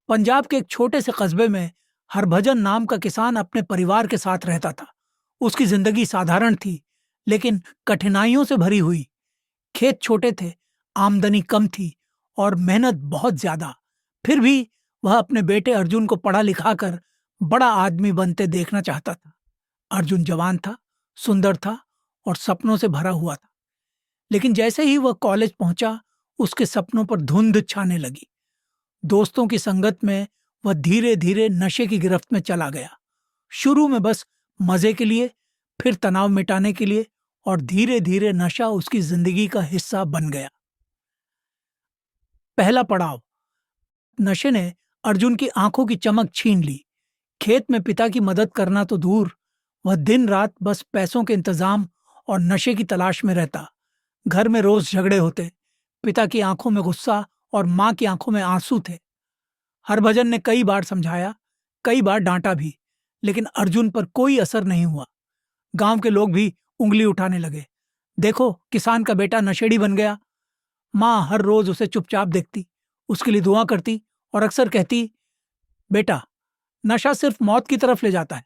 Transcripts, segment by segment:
पंजाब के एक छोटे से कस्बे में हरभजन नाम का किसान अपने परिवार के साथ रहता था। उसकी जिंदगी साधारण थी, लेकिन कठिनाइयों से भरी हुई। खेत छोटे थे, आमदनी कम थी और मेहनत बहुत ज्यादा। फिर भी वह अपने बेटे अर्जुन को पढ़ा लिखा कर बड़ा आदमी बनते देखना चाहता था। अर्जुन जवान था, सुंदर था और सपनों से भरा हुआ था। लेकिन जैसे ही वह कॉलेज पहुंचा, उसके सपनों पर धुंध छाने लगी। दोस्तों की संगत में वह धीरे धीरे नशे की गिरफ्त में चला गया। शुरू में बस मजे के लिए, फिर तनाव मिटाने के लिए, और धीरे धीरे नशा उसकी जिंदगी का हिस्सा बन गया। पहला पड़ाव, नशे ने अर्जुन की आंखों की चमक छीन ली। खेत में पिता की मदद करना तो दूर, वह दिन रात बस पैसों के इंतजाम और नशे की तलाश में रहता। घर में रोज झगड़े होते। पिता की आंखों में गुस्सा और मां की आंखों में आंसू थे। हरभजन ने कई बार समझाया, कई बार डांटा भी, लेकिन अर्जुन पर कोई असर नहीं हुआ। गांव के लोग भी उंगली उठाने लगे। देखो, किसान का बेटा नशेड़ी बन गया। मां हर रोज उसे चुपचाप देखती, उसके लिए दुआ करती और अक्सर कहती, बेटा, नशा सिर्फ मौत की तरफ ले जाता है।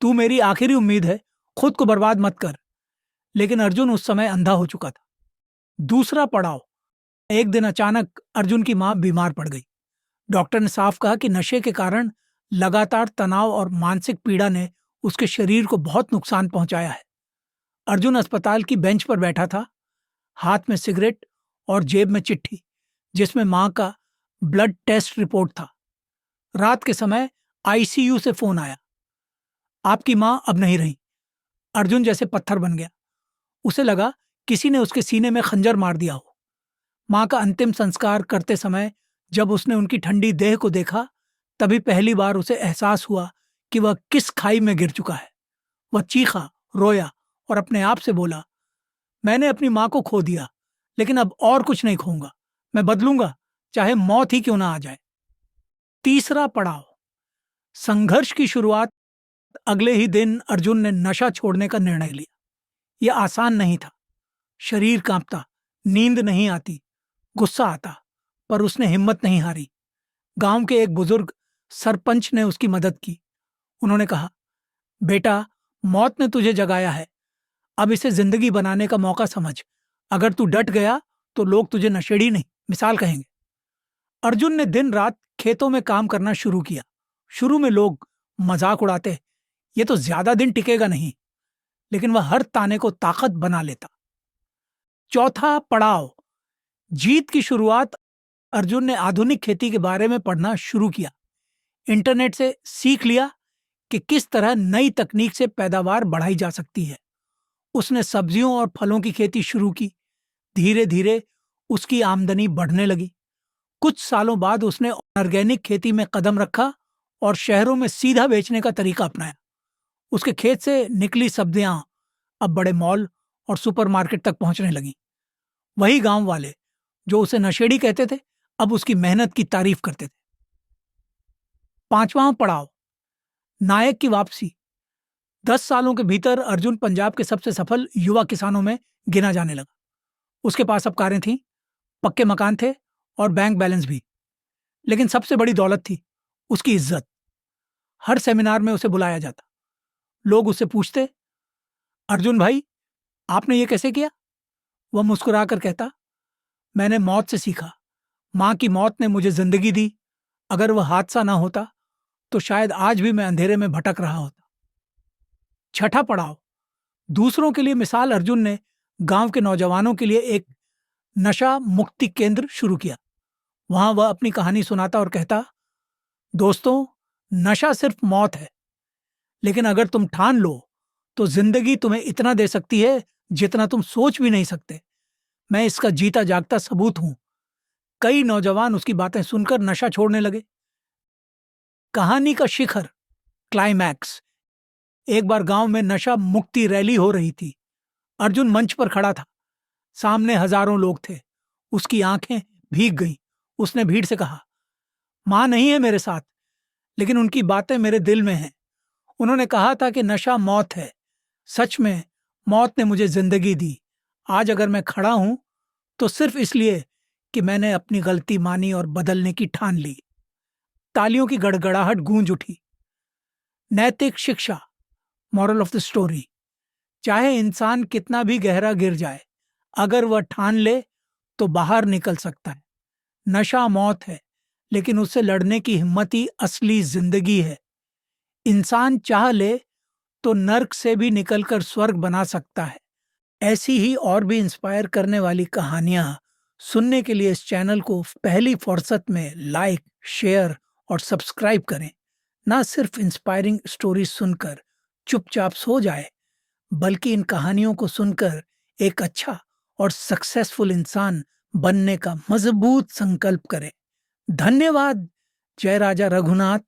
तू मेरी आखिरी उम्मीद है, खुद को बर्बाद मत कर। लेकिन अर्जुन उस समय अंधा हो चुका था। दूसरा पड़ाव, एक दिन अचानक अर्जुन की मां बीमार पड़ गई। डॉक्टर ने साफ कहा कि नशे के कारण लगातार तनाव और मानसिक पीड़ा ने उसके शरीर को बहुत नुकसान पहुंचाया है। अर्जुन अस्पताल की बेंच पर बैठा था, हाथ में सिगरेट और जेब में चिट्ठी जिसमें मां का ब्लड टेस्ट रिपोर्ट था। रात के समय आईसीयू से फोन आया। आपकी मां अब नहीं रही। अर्जुन जैसे पत्थर बन गया। उसे लगा किसी ने उसके सीने में खंजर मार दिया हो। मां का अंतिम संस्कार करते समय जब उसने उनकी ठंडी देह को देखा, तभी पहली बार उसे एहसास हुआ कि वह किस खाई में गिर चुका है। वह चीखा, रोया और अपने आप से बोला, मैंने अपनी मां को खो दिया, लेकिन अब और कुछ नहीं खोऊंगा। मैं बदलूंगा, चाहे मौत ही क्यों ना आ जाए। तीसरा पड़ाव, संघर्ष की शुरुआत। अगले ही दिन अर्जुन ने नशा छोड़ने का निर्णय लिया। यह आसान नहीं था। शरीर कांपता, नींद नहीं आती, गुस्सा आता, पर उसने हिम्मत नहीं हारी। गांव के एक बुजुर्ग सरपंच ने उसकी मदद की। उन्होंने कहा, बेटा, मौत ने तुझे जगाया है, अब इसे जिंदगी बनाने का मौका समझ। अगर तू डट गया तो लोग तुझे नशेड़ी नहीं, मिसाल कहेंगे। अर्जुन ने दिन रात खेतों में काम करना शुरू किया। शुरू में लोग मजाक उड़ाते, ये तो ज्यादा दिन टिकेगा नहीं, लेकिन वह हर ताने को ताकत बना लेता। चौथा पड़ाव, जीत की शुरुआत। अर्जुन ने आधुनिक खेती के बारे में पढ़ना शुरू किया। इंटरनेट से सीख लिया कि किस तरह नई तकनीक से पैदावार बढ़ाई जा सकती है। उसने सब्जियों और फलों की खेती शुरू की। धीरे धीरे उसकी आमदनी बढ़ने लगी। कुछ सालों बाद उसने ऑर्गेनिक खेती में कदम रखा और शहरों में सीधा बेचने का तरीका अपनाया। उसके खेत से निकली सब्जियां अब बड़े मॉल और सुपरमार्केट तक पहुंचने लगी। वही गांव वाले जो उसे नशेड़ी कहते थे, अब उसकी मेहनत की तारीफ करते थे। पांचवां पड़ाव, नायक की वापसी। 10 सालों के भीतर अर्जुन पंजाब के सबसे सफल युवा किसानों में गिना जाने लगा। उसके पास अब कारें थीं, पक्के मकान थे और बैंक बैलेंस भी। लेकिन सबसे बड़ी दौलत थी उसकी इज्जत। हर सेमिनार में उसे बुलाया जाता। लोग उससे पूछते, अर्जुन भाई, आपने ये कैसे किया? वह मुस्कुराकर कहता, मैंने मौत से सीखा। मां की मौत ने मुझे जिंदगी दी। अगर वह हादसा ना होता तो शायद आज भी मैं अंधेरे में भटक रहा होता। छठा पड़ाव, दूसरों के लिए मिसाल। अर्जुन ने गांव के नौजवानों के लिए एक नशा मुक्ति केंद्र शुरू किया। वहां वह अपनी कहानी सुनाता और कहता, दोस्तों, नशा सिर्फ मौत है, लेकिन अगर तुम ठान लो तो जिंदगी तुम्हें इतना दे सकती है जितना तुम सोच भी नहीं सकते। मैं इसका जीता जागता सबूत हूं। कई नौजवान उसकी बातें सुनकर नशा छोड़ने लगे। कहानी का शिखर, क्लाइमैक्स। एक बार गांव में नशा मुक्ति रैली हो रही थी। अर्जुन मंच पर खड़ा था। सामने हजारों लोग थे। उसकी आंखें भीग गईं। उसने भीड़ से कहा, मां नहीं है मेरे साथ, लेकिन उनकी बातें मेरे दिल में हैं। उन्होंने कहा था कि नशा मौत है। सच में मौत ने मुझे जिंदगी दी। आज अगर मैं खड़ा हूं तो सिर्फ इसलिए कि मैंने अपनी गलती मानी और बदलने की ठान ली। तालियों की गड़गड़ाहट गूंज उठी। नैतिक शिक्षा, मॉरल ऑफ द स्टोरी। चाहे इंसान कितना भी गहरा गिर जाए, अगर वह ठान ले तो बाहर निकल सकता है। नशा मौत है, लेकिन उससे लड़ने की हिम्मत ही असली जिंदगी है। इंसान चाह ले तो नर्क से भी निकलकर स्वर्ग बना सकता है। ऐसी ही और भी इंस्पायर करने वाली कहानियां सुनने के लिए इस चैनल को पहली फुर्सत में लाइक, शेयर और सब्सक्राइब करें। ना सिर्फ इंस्पायरिंग स्टोरी सुनकर चुपचाप सो जाए, बल्कि इन कहानियों को सुनकर एक अच्छा और सक्सेसफुल इंसान बनने का मजबूत संकल्प करें। धन्यवाद। जय राजा रघुनाथ।